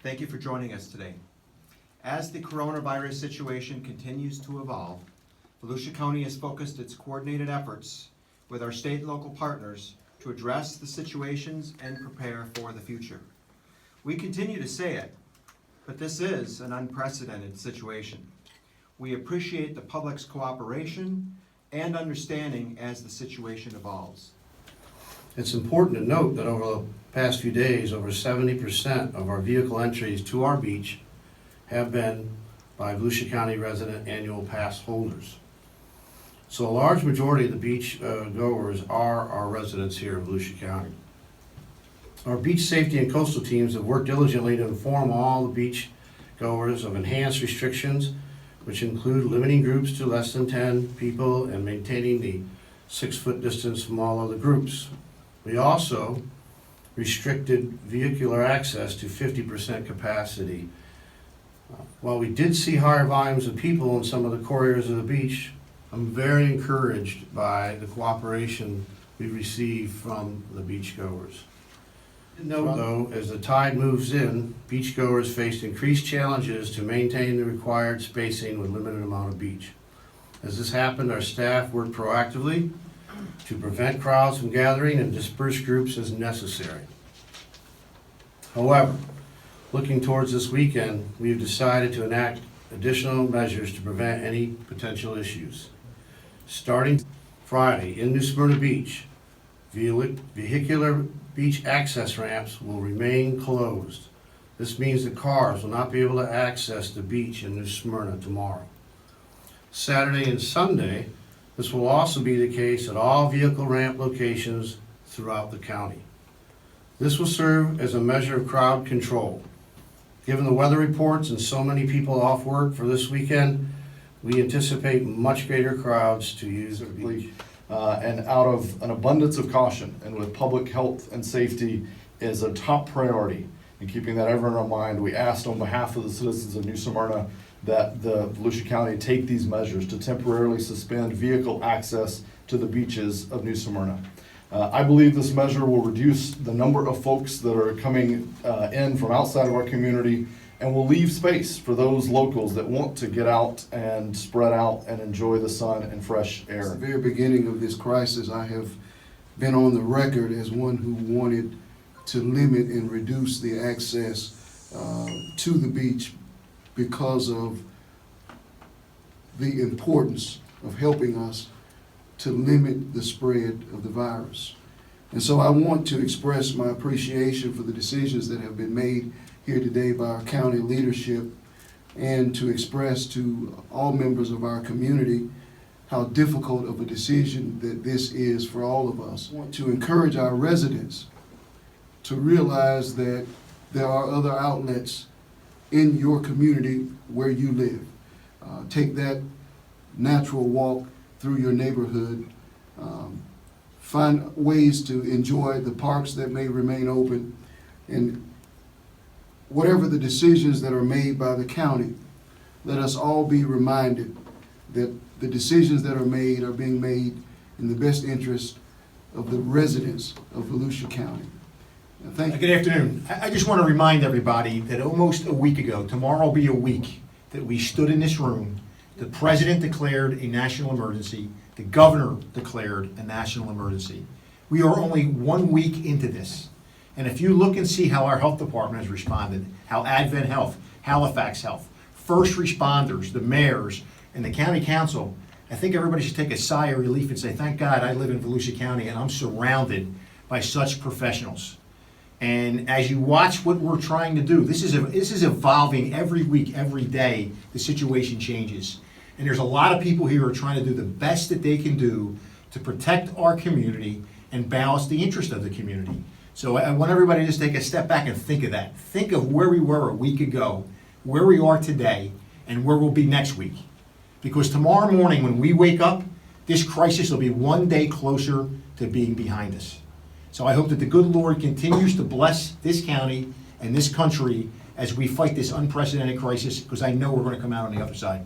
Thank you for joining us today. As the coronavirus situation continues to evolve, Volusia County has focused its coordinated efforts with our state and local partners to address the situations and prepare for the future. We continue to say it, but this is an unprecedented situation. We appreciate the public's cooperation and understanding as the situation evolves. It's important to note that over the past few days, over 70% of our vehicle entries to our beach have been by Volusia County resident annual pass holders. So a large majority of the beach goers are our residents here in Volusia County. Our beach safety and coastal teams have worked diligently to inform all the beach goers of enhanced restrictions, which include limiting groups to less than 10 people and maintaining the 6-foot distance from all other groups. We also restricted vehicular access to 50% capacity. While we did see higher volumes of people in some of the core areas of the beach, I'm very encouraged by the cooperation we received from the beachgoers. Note though, as the tide moves in, beachgoers faced increased challenges to maintain the required spacing with limited amount of beach. As this happened, our staff worked proactively to prevent crowds from gathering and disperse groups as necessary. However, looking towards this weekend, we have decided to enact additional measures to prevent any potential issues. Starting Friday in New Smyrna Beach, vehicular beach access ramps will remain closed. This means that cars will not be able to access the beach in New Smyrna tomorrow. Saturday and Sunday, this will also be the case at all vehicle ramp locations throughout the county. This will serve as a measure of crowd control. Given the weather reports and so many people off work for this weekend, we anticipate much greater crowds to use the beach. And out of an abundance of caution and with public health and safety is a top priority. And keeping that ever in our mind, we asked on behalf of the citizens of New Smyrna that the Volusia County take these measures to temporarily suspend vehicle access to the beaches of New Smyrna. I believe this measure will reduce the number of folks that are coming in from outside of our community and will leave space for those locals that want to get out and spread out and enjoy the sun and fresh air. Since the very beginning of this crisis, I have been on the record as one who wanted to limit and reduce the access to the beach because of the importance of helping us to limit the spread of the virus. And so I want to express my appreciation for the decisions that have been made here today by our county leadership, and to express to all members of our community how difficult of a decision that this is for all of us. I want to encourage our residents to realize that there are other outlets in your community where you live. Take that natural walk through your neighborhood. Find ways to enjoy the parks that may remain open, and whatever the decisions that are made by the county, let us all be reminded that the decisions that are being made in the best interest of the residents of Volusia County. Thank you. Good afternoon. I just want to remind everybody that almost a week ago, tomorrow will be a week, that we stood in this room. The president declared a national emergency. The governor declared a national emergency. We are only 1 week into this. And if you look and see how our health department has responded, how Advent Health, Halifax Health, first responders, the mayors, and the county council, I think everybody should take a sigh of relief and say, thank God I live in Volusia County and I'm surrounded by such professionals. And as you watch what we're trying to do, this is evolving every week, every day, the situation changes. And there's a lot of people here who are trying to do the best that they can do to protect our community and balance the interest of the community. So I want everybody to just take a step back and think of that. Think of where we were a week ago, where we are today, and where we'll be next week. Because tomorrow morning when we wake up, this crisis will be 1 day closer to being behind us. So I hope that the good Lord continues to bless this county and this country as we fight this unprecedented crisis, because I know we're going to come out on the other side.